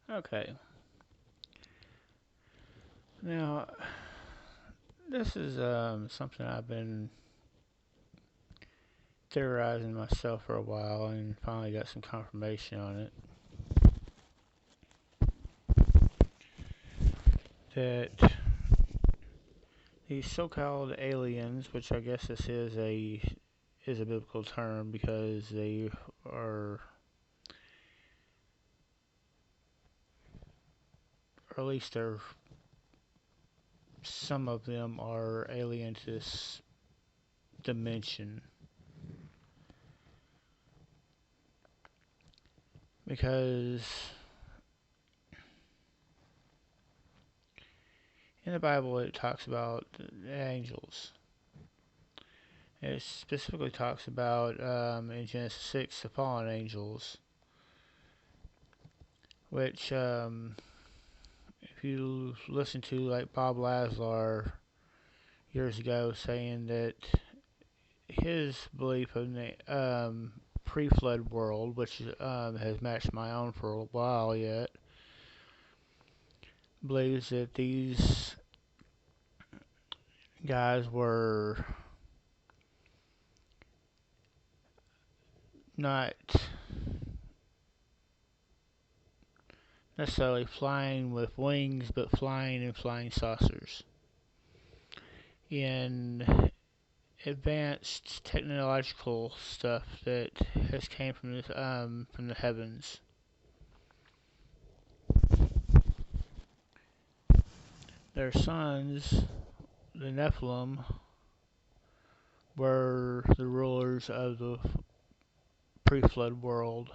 Okay. Now, this is something I've been theorizing myself for a while and finally got some confirmation on it. That these so-called aliens, which I guess this is a biblical term because they are, or at least they're, some of them are alien to this dimension. Because in the Bible it talks about the angels. It specifically talks about in Genesis 6 the fallen angels, which if you listen to like Bob Lazar years ago saying that his belief in the pre-flood world, which has matched my own for a while yet, believes that these guys were not necessarily flying with wings, but flying in flying saucers. In advanced technological stuff that has came from the heavens. Their sons, the Nephilim, were the rulers of the pre-flood world,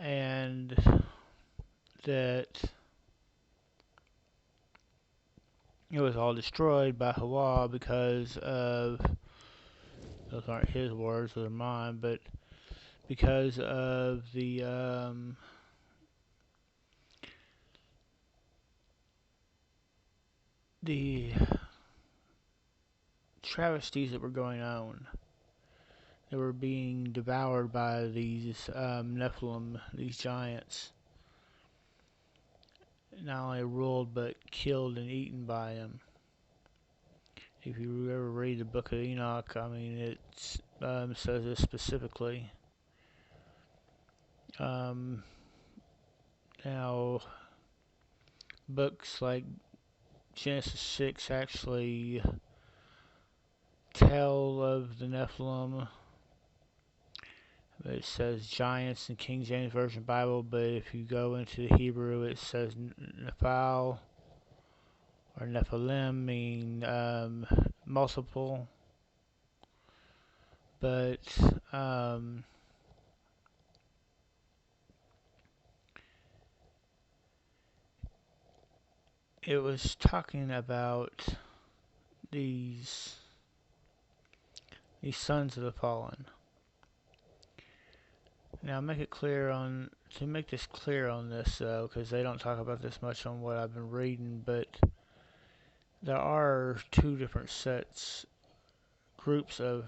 and that it was all destroyed by Hawa because of, those aren't his words, those are mine, but because of the travesties that were going on. They were being devoured by these Nephilim, these giants. Not only ruled, but killed and eaten by them. If you ever read the Book of Enoch, I mean, it says this specifically. Um, Now, books like Genesis 6 actually tell of the Nephilim. It says giants in King James Version Bible, but if you go into the Hebrew, it says Nephal or Nephilim, mean multiple. But um, it was talking about these these sons of the fallen. Now, make this clear on this though, because they don't talk about this much on what I've been reading. But there are two different groups of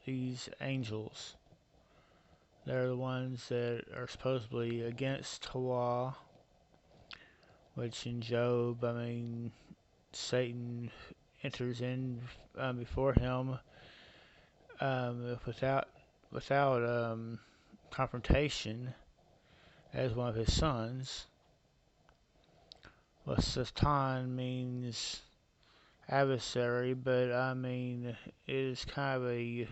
these angels. They're the ones that are supposedly against Hawa, which in Job, I mean, Satan enters in before him without confrontation as one of his sons. Well, Satan means adversary, but I mean it is kind of a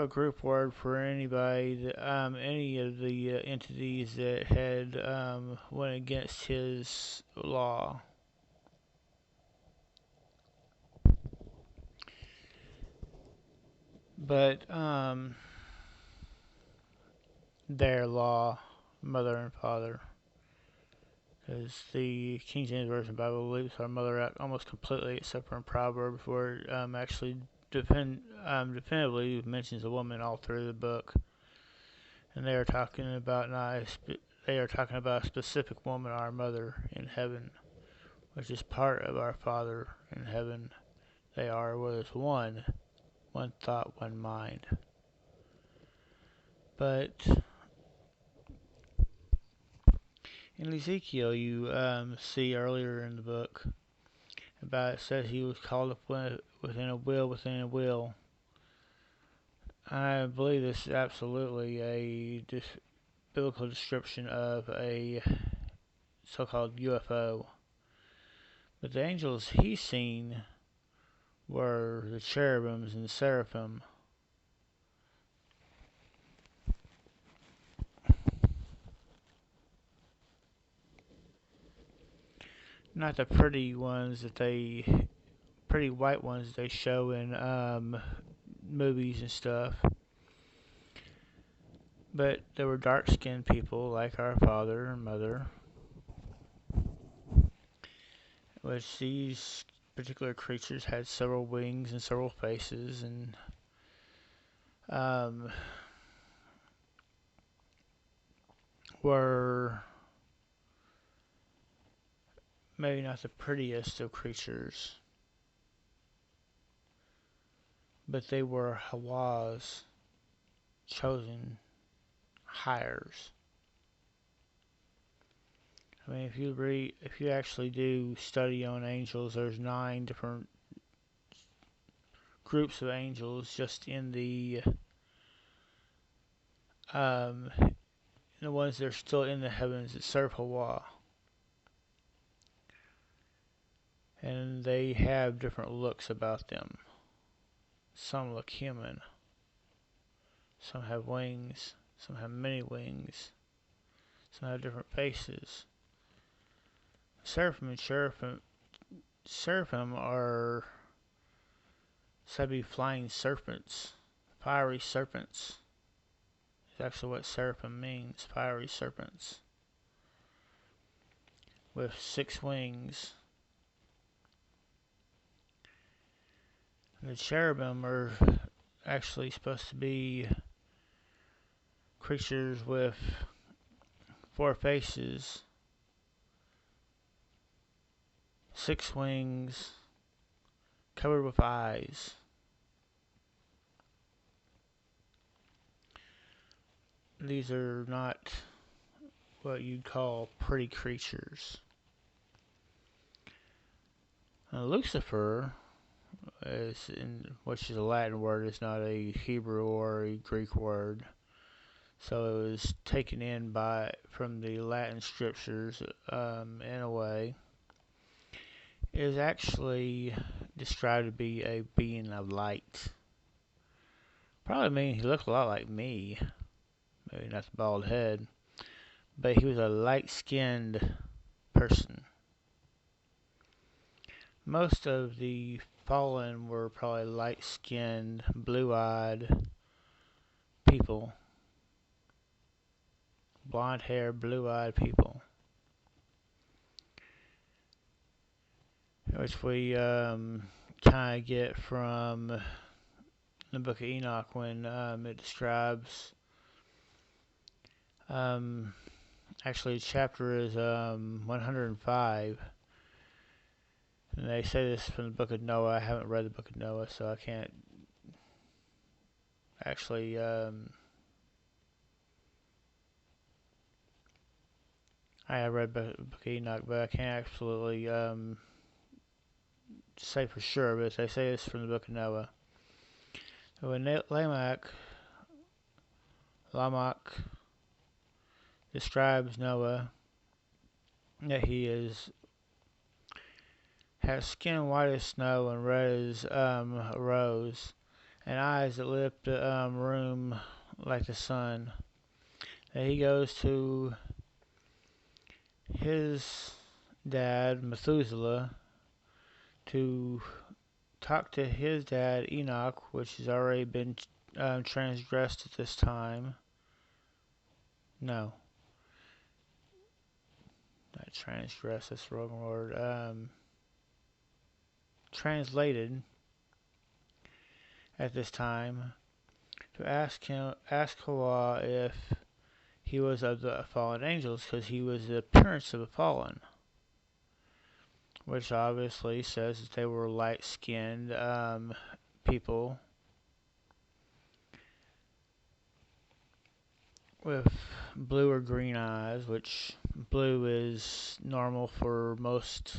group word for anybody that, any of the entities that had went against his law. But their law, mother and father, because the King James Version Bible leaves our mother out almost completely, except for in Proverbs, where it actually definitively mentions a woman all through the book, and they are talking about they are talking about a specific woman, our mother in heaven, which is part of our Father in heaven. They are with us one thought, one mind. But in Ezekiel, you see earlier in the book about it says he was called up within a will within a will. I believe this is absolutely a biblical description of a so-called UFO. But the angels he seen were the cherubims and the seraphim. Not the pretty ones pretty white ones they show in movies and stuff. But there were dark-skinned people like our father and mother, which these particular creatures had several wings and several faces, and were maybe not the prettiest of creatures, but they were Hawa's chosen hires. I mean, if you actually do study on angels, there's 9 different groups of angels just in the ones that are still in the heavens that serve Hawa. And they have different looks about them. Some look human. Some have wings. Some have many wings. Some have different faces. Seraphim and seraphim are said to be flying serpents, fiery serpents. That's actually what seraphim means, fiery serpents. With 6 wings. The cherubim are actually supposed to be creatures with 4 faces, 6 wings, covered with eyes. These are not what you'd call pretty creatures. Lucifer, which is a Latin word, is not a Hebrew or a Greek word. So it was taken in from the Latin scriptures in a way. It is actually described to be a being of light. Probably mean he looked a lot like me. Maybe not the bald head. But he was a light-skinned person. Most of the fallen were probably light-skinned, blue-eyed people. Blonde hair, blue-eyed people. Which we kind of get from the book of Enoch when it describes actually the chapter is 105, and they say this from the book of Noah. I haven't read the book of Noah, so I can't actually I have read the book of Enoch, but I can't absolutely say for sure, but they say this from the book of Noah. So when Lamech describes Noah, that he has skin white as snow and red as a rose, and eyes that lit up the room like the sun. That he goes to his dad, Methuselah, to talk to his dad, Enoch, which has already been transgressed at this time. No. Not transgressed, that's the wrong word. Translated at this time to ask Hawa if he was of the fallen angels, because he was the appearance of the fallen, which obviously says that they were light-skinned people. with blue or green eyes, which blue is normal for most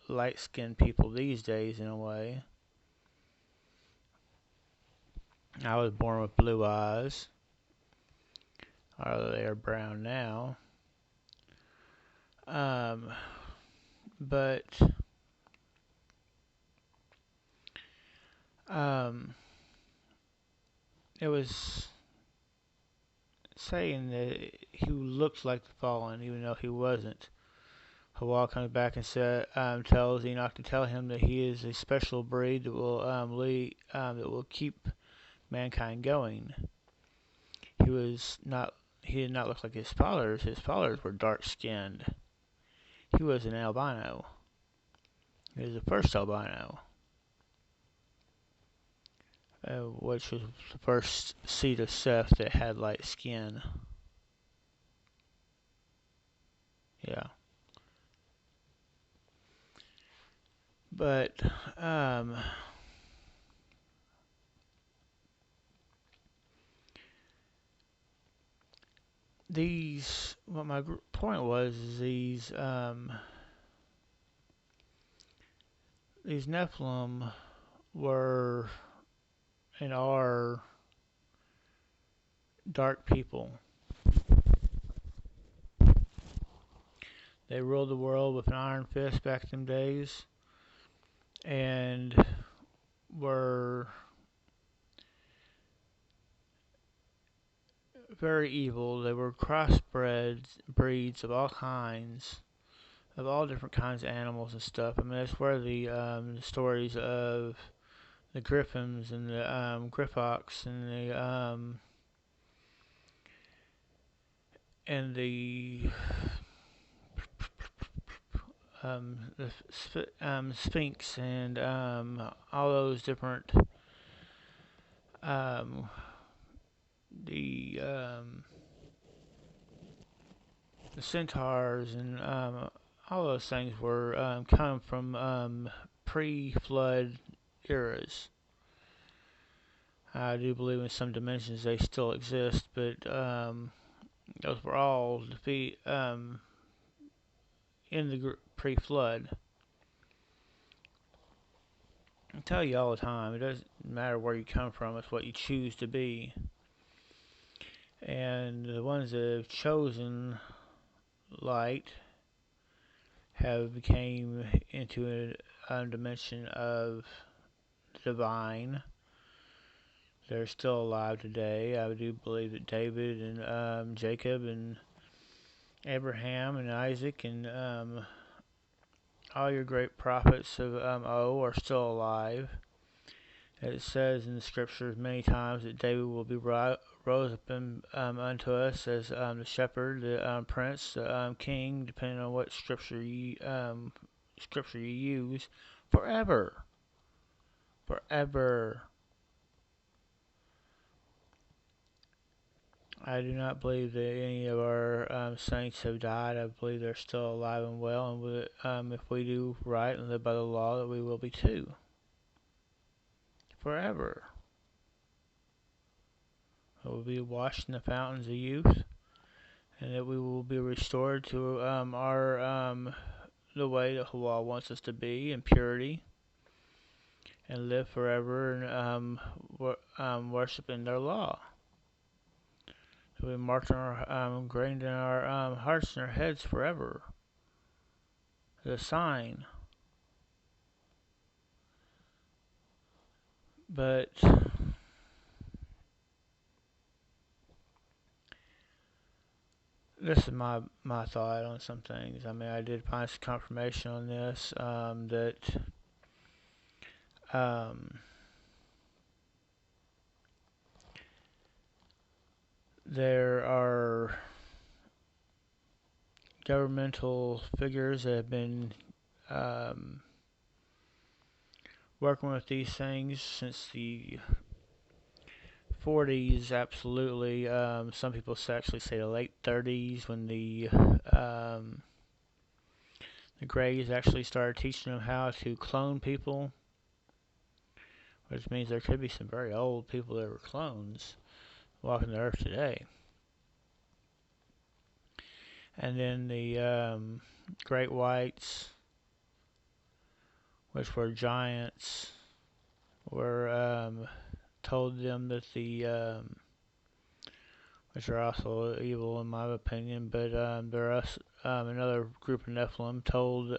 light-skinned people these days in a way. I was born with blue eyes, although they are brown now. Um, but um, it was saying that he looked like the fallen, even though he wasn't. Hawal comes back and tells Enoch to tell him that he is a special breed that will that will keep mankind going. He was not. He did not look like his fathers. His fathers were dark skinned. He was an albino. He was the first albino, which was the first seed of Seth that had light skin. Yeah. But what my point was is these Nephilim were and are dark people. They ruled the world with an iron fist back in them days, and were very evil. They were breeds of all kinds, of all different kinds of animals and stuff. I mean, that's where the stories of the griffins and the griffox and the Sphinx and all those different um, the the centaurs and all those things were come from pre-flood eras. I do believe in some dimensions they still exist, but those were all in the pre-flood. I tell you all the time, it doesn't matter where you come from, it's what you choose to be. And the ones that have chosen light have became into a dimension of the divine. They're still alive today. I do believe that David and Jacob and Abraham and Isaac and all your great prophets of are still alive. It says in the scriptures many times that David will be rose up unto us as the shepherd, the prince, the king, depending on what scripture you use, forever, forever. I do not believe that any of our saints have died. I believe they're still alive and well, and if we do right and live by the law, that we will be too, forever. We will be washed in the fountains of youth, and that we will be restored to the way that Hawa wants us to be in purity, and live forever and worship in their law. So we marked in our ingrained in our hearts and our heads forever. The sign. But this is my thought on some things. I mean, I did find some confirmation on this that there are governmental figures that have been working with these things since the 40s, absolutely. Some people actually say the late 30s when the Greys actually started teaching them how to clone people, which means there could be some very old people that were clones walking the earth today. And then the great whites, which were giants, were told them that which are also evil in my opinion, but another group of Nephilim told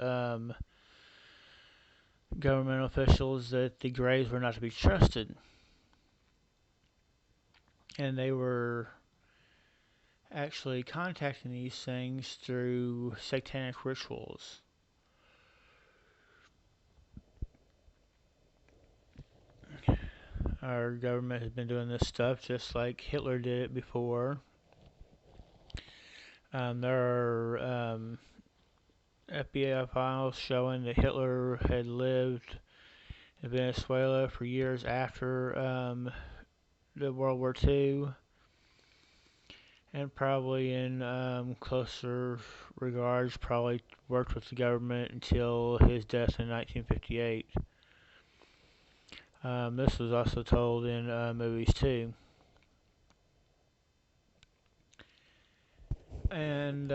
government officials that the Greys were not to be trusted, and they were actually contacting these things through satanic rituals. Our government has been doing this stuff just like Hitler did it before. There are FBI files showing that Hitler had lived in Venezuela for years after the World War II, and probably in closer regards, probably worked with the government until his death in 1958. This was also told in movies too. And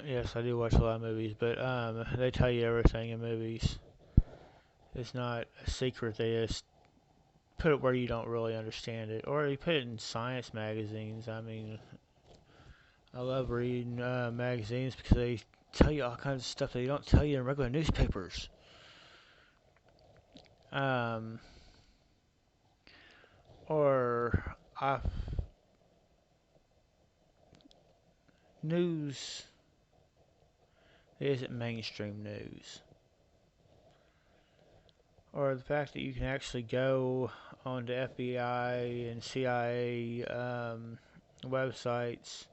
yes, I do watch a lot of movies, but they tell you everything in movies. It's not a secret. They just put it where you don't really understand it, or you put it in science magazines. I mean, I love reading magazines because they tell you all kinds of stuff they don't tell you in regular newspapers. Um, or off news isn't mainstream news. Or the fact that you can actually go onto FBI and CIA websites,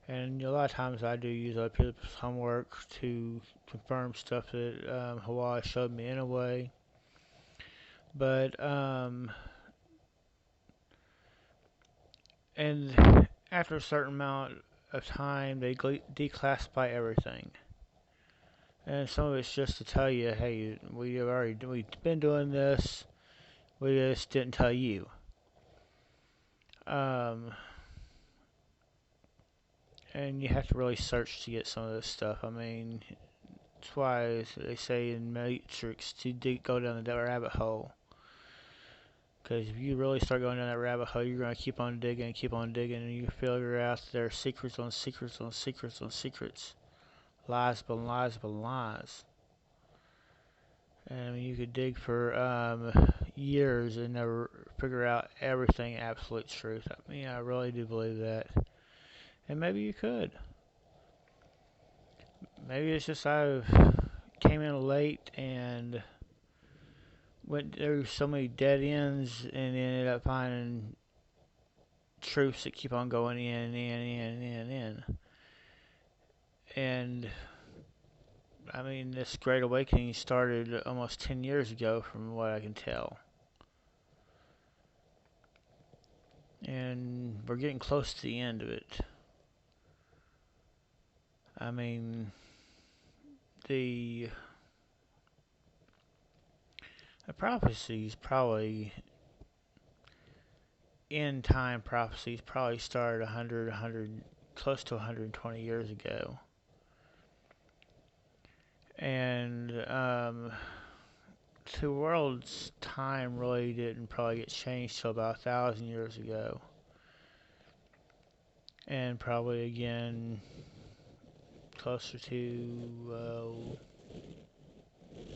and a lot of times I do use other people's homework to confirm stuff that Hawaii showed me anyway. But and after a certain amount of time, they declassify everything. And some of it's just to tell you, hey, we've been doing this. We just didn't tell you. Um, and you have to really search to get some of this stuff. I mean, that's why they say in Matrix to go down the rabbit hole. Because if you really start going down that rabbit hole, you're going to keep on digging and you figure out that there are secrets on secrets on secrets on secrets. Lies upon lies upon lies. And I mean, you could dig for years and never figure out everything absolute truth. I mean, I really do believe that. And maybe you could. Maybe it's just I came in late and went through so many dead ends and ended up finding truths that keep on going in. And I mean, this Great Awakening started almost 10 years ago, from what I can tell. And we're getting close to the end of it. I mean, the prophecies probably, end time prophecies probably started 100, close to 120 years ago. And the world's time really didn't probably get changed till about 1,000 years ago. And probably again closer to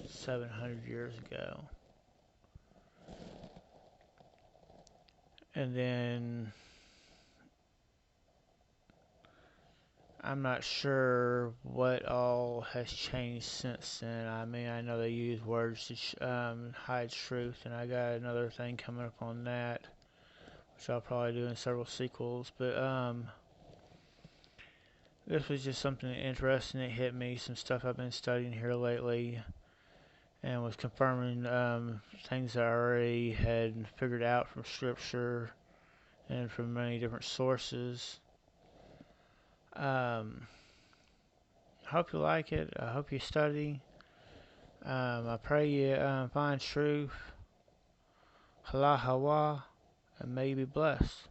700 years ago. And then I'm not sure what all has changed since then. I mean, I know they use words to hide truth, and I got another thing coming up on that, which I'll probably do in several sequels. But this was just something interesting that hit me, some stuff I've been studying here lately, and was confirming things that I already had figured out from scripture and from many different sources. I hope you like it. I hope you study. I pray you find truth. Halahawa, and may you be blessed.